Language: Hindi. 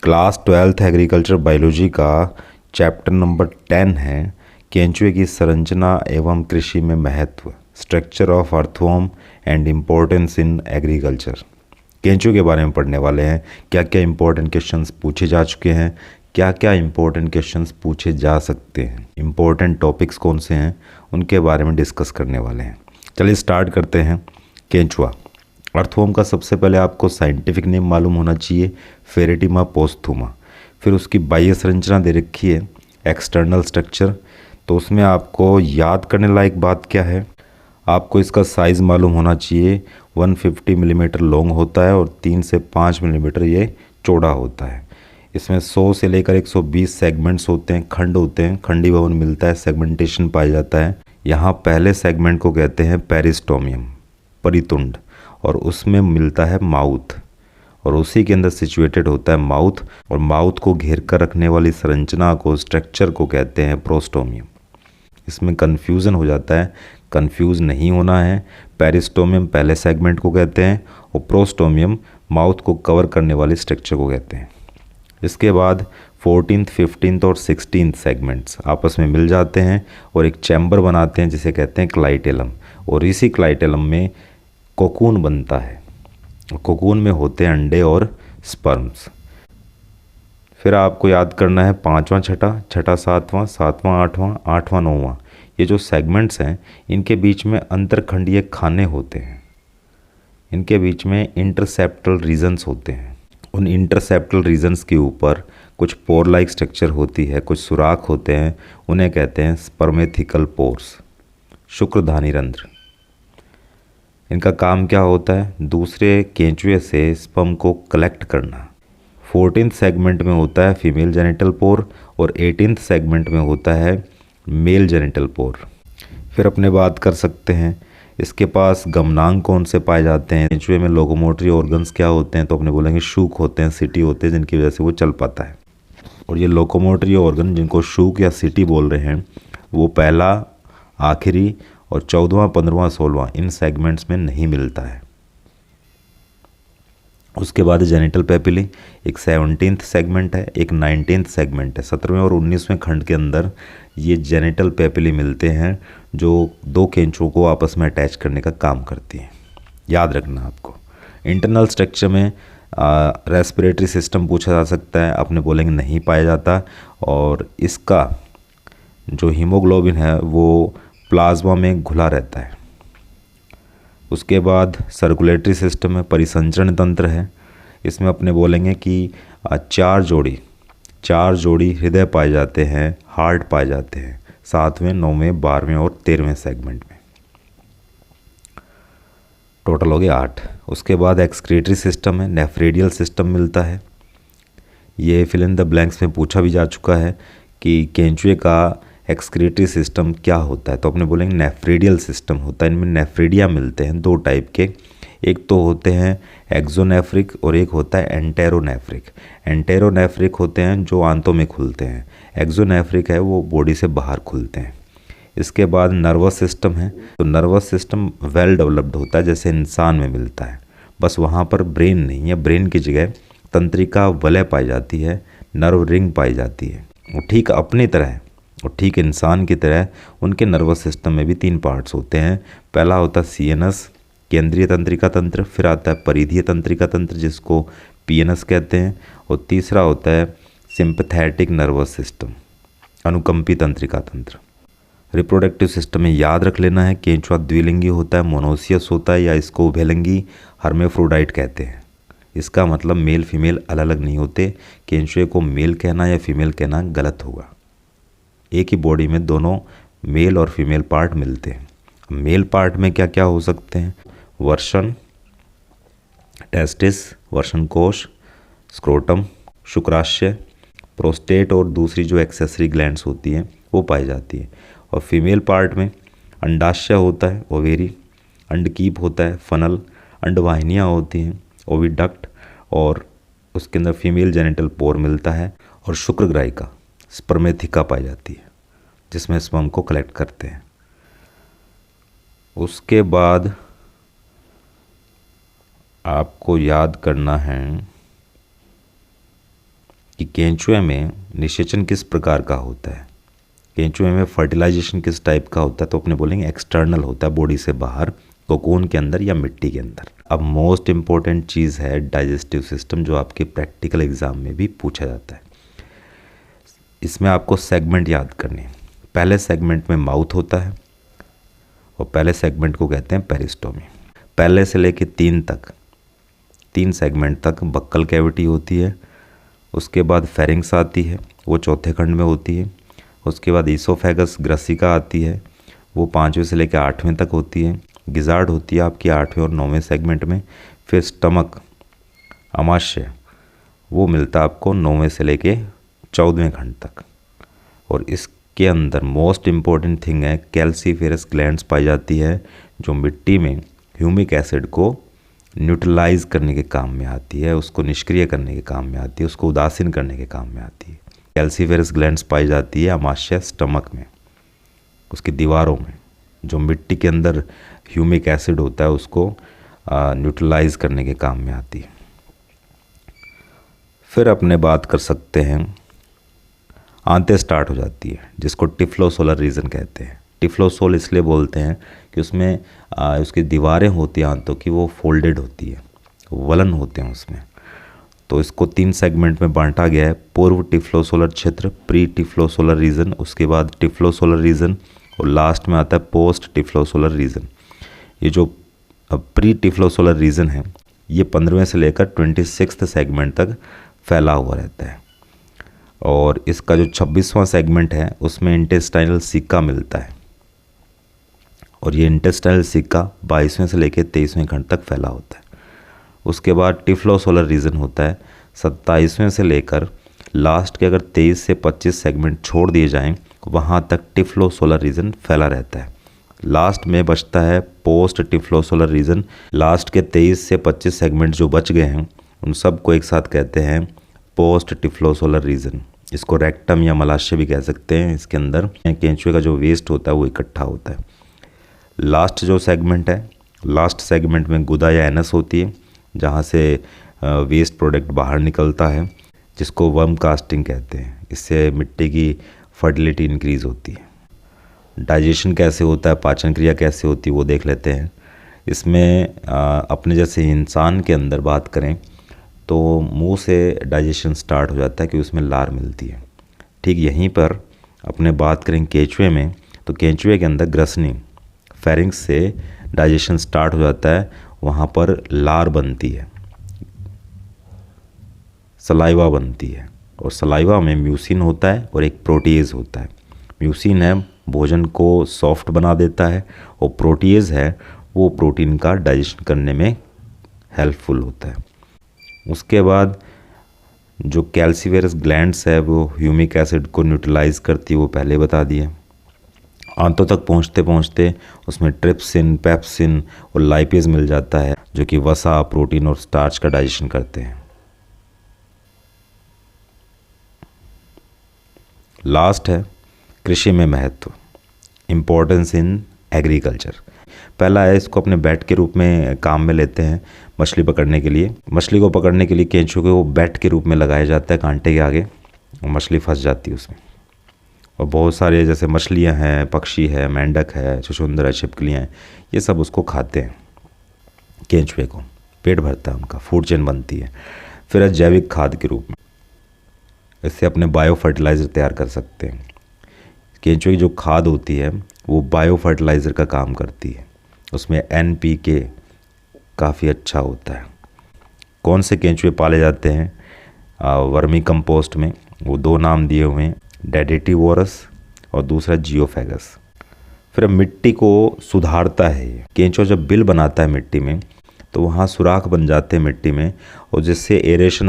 क्लास 12th एग्रीकल्चर बायोलॉजी का चैप्टर नंबर 10 है केंचुए की संरचना एवं कृषि में महत्व, structure of earthworm and importance in agriculture. केंचुए के बारे में पढ़ने वाले हैं। क्या क्या इंपॉर्टेंट क्वेश्चंस पूछे जा चुके हैं, क्या क्या इंपॉर्टेंट क्वेश्चंस पूछे जा सकते हैं, इंपॉर्टेंट टॉपिक्स कौन से हैं उनके बारे में डिस्कस करने वाले हैं। चलिए स्टार्ट करते हैं। केंचुआ अर्थवर्म का सबसे पहले आपको साइंटिफिक नेम मालूम होना चाहिए, फेरेटिमा पोस्थुमा। फिर उसकी बाह्य संरचना दे रखी है, एक्सटर्नल स्ट्रक्चर। तो उसमें आपको याद करने लायक बात क्या है, आपको इसका साइज़ मालूम होना चाहिए। 150 मिलीमीटर लॉन्ग होता है और 3 से 5 मिलीमीटर ये चौड़ा होता है। इसमें 100 से लेकर 120 सेगमेंट्स होते हैं, खंड होते हैं, खंडी भवन मिलता है, सेगमेंटेशन पाया जाता है। यहाँ पहले सेगमेंट को कहते हैं पेरिस्टोमियम, परितुंड, और उसमें मिलता है माउथ, और उसी के अंदर सिचुएटेड होता है माउथ, और माउथ को घेर कर रखने वाली संरचना को, स्ट्रक्चर को कहते हैं प्रोस्टोमियम। इसमें कन्फ्यूज़न हो जाता है, कन्फ्यूज़ नहीं होना है। पेरिस्टोमियम पहले सेगमेंट को कहते हैं और प्रोस्टोमियम माउथ को कवर करने वाली स्ट्रक्चर को कहते हैं। इसके बाद 14th, 15th और 16th सेगमेंट्स आपस में मिल जाते हैं और एक चैम्बर बनाते हैं जिसे कहते हैं क्लाइटेलम, और इसी क्लाइटेलम में कोकून बनता है। कोकून में होते हैं अंडे और स्पर्म्स। फिर आपको याद करना है पाँचवां छठा, छठा सातवां, सातवां आठवां, आठवां नौवां। ये जो सेगमेंट्स हैं इनके बीच में अंतरखंडीय खाने होते हैं, इनके बीच में इंटरसेप्टल रीजन्स होते हैं। उन इंटरसेप्टल रीजन्स के ऊपर कुछ पोर लाइक स्ट्रक्चर होती है, कुछ सुराख होते हैं, उन्हें कहते हैं स्पर्मेथिकल पोर्स, शुक्रधानी रंध्र। इनका काम क्या होता है, दूसरे केंचुए से स्पर्म को कलेक्ट करना। 14th सेगमेंट में होता है फीमेल जेनिटल पोर और 18th सेगमेंट में होता है मेल जेनिटल पोर। फिर अपने बात कर सकते हैं इसके पास गमनांग कौन से पाए जाते हैं। केंचुए में लोकोमोटरी ऑर्गन्स क्या होते हैं, तो अपने बोलेंगे शूक होते हैं, सिटी होते हैं, जिनकी वजह से वो चल पाता है। और ये लोकोमोटरी ऑर्गन जिनको शूक या सिटी बोल रहे हैं वो पहला, आखिरी और 14वां, 15वां, 16वां इन सेगमेंट्स में नहीं मिलता है। उसके बाद जेनिटल पेपिली, एक 17th सेगमेंट है, एक 19th सेगमेंट है। 17वें और 19वें खंड के अंदर ये जेनिटल पेपिली मिलते हैं जो दो केंचुओं को आपस में अटैच करने का काम करती हैं। याद रखना आपको। इंटरनल स्ट्रक्चर में रेस्पिरेटरी सिस्टम पूछा जा सकता है, अपने बोलेंगे नहीं पाया जाता। और इसका जो हीमोग्लोबिन है वो प्लाज्मा में घुला रहता है। उसके बाद सर्कुलेटरी सिस्टम है, परिसंचरण तंत्र है। इसमें अपने बोलेंगे कि चार जोड़ी हृदय पाए जाते हैं, हार्ट पाए जाते हैं 7वें, 9वें, 12वें और 13वें सेगमेंट में। टोटल हो गया 8। उसके बाद एक्सक्रीटरी सिस्टम है, नेफ्रेडियल सिस्टम मिलता है। ये फिल इन द ब्लैंक्स में पूछा भी जा चुका है कि केंचुए का एक्सक्रीटरी सिस्टम क्या होता है, तो अपने बोलेंगे नेफ्रेडियल सिस्टम होता है। इनमें नेफ्रेडिया मिलते हैं दो टाइप के, एक तो होते हैं एक्सोनेफ्रिक और एक होता है एंटेरोनेफ्रिक। एंटेरोनेफ्रिक होते हैं जो आंतों में खुलते हैं, एक्सोनेफ्रिक है वो बॉडी से बाहर खुलते हैं। इसके बाद नर्वस सिस्टम है, तो नर्वस सिस्टम वेल डेवलप्ड होता है जैसे इंसान में मिलता है, बस वहाँ पर ब्रेन नहीं है, ब्रेन की जगह तंत्रिका वलय पाई जाती है, नर्व रिंग पाई जाती है। वो ठीक अपनी तरह और ठीक इंसान की तरह उनके नर्वस सिस्टम में भी 3 पार्ट्स होते हैं। पहला होता है सीएनएस, केंद्रीय तंत्रिका तंत्र, फिर आता है परिधीय तंत्रिका तंत्र जिसको पीएनएस कहते हैं, और तीसरा होता है सिंपैथेटिक नर्वस सिस्टम, अनुकंपी तंत्रिका तंत्र। रिप्रोडक्टिव सिस्टम में याद रख लेना है केंचुआ द्विलिंगी होता है, मोनोसियस होता है, या इसको उभयलिंगी हर्मेफ्रोडाइट कहते हैं। इसका मतलब मेल फीमेल अलग अलग नहीं होते। केंचुए को मेल कहना या फीमेल कहना गलत होगा। एक ही बॉडी में दोनों मेल और फीमेल पार्ट मिलते हैं। मेल पार्ट में क्या क्या हो सकते हैं, वर्षण, टेस्टिस, वर्षण कोश, स्क्रोटम, शुक्राशय, प्रोस्टेट और दूसरी जो एक्सेसरी ग्लैंड्स होती हैं वो पाई जाती है। और फीमेल पार्ट में अंडाशय होता है, ओवेरी, अंडकीप होता है, फनल, अंडवाहिनियाँ होती हैं, ओविडक्ट, और उसके अंदर फीमेल जेनिटल पोर मिलता है, और शुक्रग्राहिका स्पर्मेथिका पाई जाती है जिसमें स्पर्म को कलेक्ट करते हैं। उसके बाद आपको याद करना है केंचुए में निषेचन किस प्रकार का होता है? केंचुए में फर्टिलाइजेशन किस टाइप का होता है? तो अपने बोलेंगे एक्सटर्नल होता है, बॉडी से बाहर, कोकून के अंदर या मिट्टी के अंदर। अब मोस्ट इम्पॉर्टेंट चीज़ है डाइजेस्टिव सिस्टम, जो आपके प्रैक्टिकल एग्जाम में भी पूछा जाता है। इसमें आपको सेगमेंट याद करने हैं। पहले सेगमेंट में माउथ होता है और पहले सेगमेंट को कहते हैं पेरिस्टोमी। पहले से लेके 3 सेगमेंट तक बक्कल कैविटी होती है। उसके बाद फेरिंग्स आती है, वो चौथे खंड में होती है। उसके बाद ईसोफेगस ग्रसिका आती है, वो 5वें से लेकर 8वें तक होती है। गिजार्ड होती है आपकी 8वें और 9वें सेगमेंट में। फिर स्टमक अमाशय वो मिलता है आपको 9वें से लेके 14वें खंड तक। और इसके अंदर मोस्ट इम्पॉर्टेंट थिंग है कैल्सीफेरस ग्लैंड्स पाई जाती है, जो मिट्टी में ह्यूमिक एसिड को न्यूट्रलाइज करने के काम में आती है, उसको निष्क्रिय करने के काम में आती है, उसको उदासीन करने के काम में आती है। कैल्सीफेरस ग्लैंड्स पाई जाती है अमाशय स्टमक में, उसकी दीवारों में, जो मिट्टी के अंदर ह्यूमिक एसिड होता है उसको न्यूट्रलाइज करने के काम में आती है। फिर अपने बात कर सकते हैं, आंतें स्टार्ट हो जाती है, जिसको टिफ्लोसोलर रीजन कहते हैं। टिफ्लोसोल इसलिए बोलते हैं कि उसमें उसकी दीवारें होती हैं आंतों की, वो फोल्डेड होती है, वलन होते हैं उसमें। तो इसको 3 सेगमेंट में बांटा गया है। पूर्व टिफ्लोसोलर क्षेत्र, प्री टिफ्लोसोलर रीजन, उसके बाद टिफ्लोसोलर रीजन और लास्ट में आता है पोस्ट टिफ्लोसोलर रीजन। ये जो प्री टिफ्लोसोलर रीजन है ये 15वें से लेकर 26वें सेगमेंट तक फैला हुआ रहता है। और इसका जो 26वां सेगमेंट है उसमें इंटेस्टाइनल सिक्का मिलता है, और ये इंटेस्टाइनल सिक्का 22वें से लेकर 23वें खंड तक फैला होता है। उसके बाद टिफ्लोसोलर रीजन होता है 27वें से लेकर लास्ट के अगर 23 से 25 सेगमेंट छोड़ दिए जाएं, वहाँ तक टिफ्लोसोलर रीजन फैला रहता है। लास्ट में बचता है पोस्ट टिफ्लोसोलर रीजन। लास्ट के 23 से 25 सेगमेंट जो बच गए हैं उन सब को एक साथ कहते हैं पोस्ट टिफ्लोसोलर रीजन। इसको रेक्टम या मलाशय भी कह सकते हैं। इसके अंदर केंचुए का जो वेस्ट होता है वो इकट्ठा होता है। लास्ट जो सेगमेंट है, लास्ट सेगमेंट में गुदा या एनस होती है, जहाँ से वेस्ट प्रोडक्ट बाहर निकलता है, जिसको वर्म कास्टिंग कहते हैं। इससे मिट्टी की फर्टिलिटी इंक्रीज़ होती है। डाइजेशन कैसे होता है, पाचन क्रिया कैसे होती है, वो देख लेते हैं। इसमें अपने जैसे इंसान के अंदर बात करें तो मुंह से डाइजेशन स्टार्ट हो जाता है कि उसमें लार मिलती है। ठीक यहीं पर अपने बात करें केंचुए में, तो केंचुए के अंदर ग्रसनी फेरिंग्स से डाइजेशन स्टार्ट हो जाता है, वहाँ पर लार बनती है, सलाइवा बनती है, और सलाइवा में म्यूसिन होता है और एक प्रोटीएज होता है। म्यूसिन है भोजन को सॉफ्ट बना देता है, और प्रोटीएज है वो प्रोटीन का डाइजेशन करने में हेल्पफुल होता है। उसके बाद जो कैल्सीफेरस ग्लैंड्स है वो ह्यूमिक एसिड को न्यूट्रलाइज करती है, वो पहले बता दिए। आंतों तक पहुंचते पहुंचते उसमें ट्रिप्सिन, पेप्सिन और लाइपेज मिल जाता है, जो कि वसा, प्रोटीन और स्टार्च का डाइजेशन करते हैं। लास्ट है कृषि में महत्व, इम्पोर्टेंस इन एग्रीकल्चर। पहला है, इसको अपने बैट के रूप में काम में लेते हैं मछली पकड़ने के लिए। मछली को पकड़ने के लिए केंचुए को बैट के रूप में लगाया जाता है कांटे के आगे, और मछली फंस जाती है उसमें। और बहुत सारे जैसे मछलियाँ हैं, पक्षी है, मेंढक है, छुछुंदर है, छिपकलियाँ हैं, ये सब उसको खाते हैं। केंचुए को पेट भरता है, उनका फूड चेन बनती है। फिर है जैविक खाद के रूप में, इससे अपने बायो फर्टिलाइज़र तैयार कर सकते हैं। केंचुए की जो खाद होती है वो बायो फर्टिलाइज़र का काम करती है, उसमें NPK काफ़ी अच्छा होता है। कौन से केंचुए पाले जाते हैं वर्मी कंपोस्ट में, वो 2 नाम दिए हुए हैं, डेडेटिवोरस और दूसरा जियोफेगस। फिर मिट्टी को सुधारता है ये। केंचुआ जब बिल बनाता है मिट्टी में तो वहाँ सुराख बन जाते हैं मिट्टी में, और जिससे एरेशन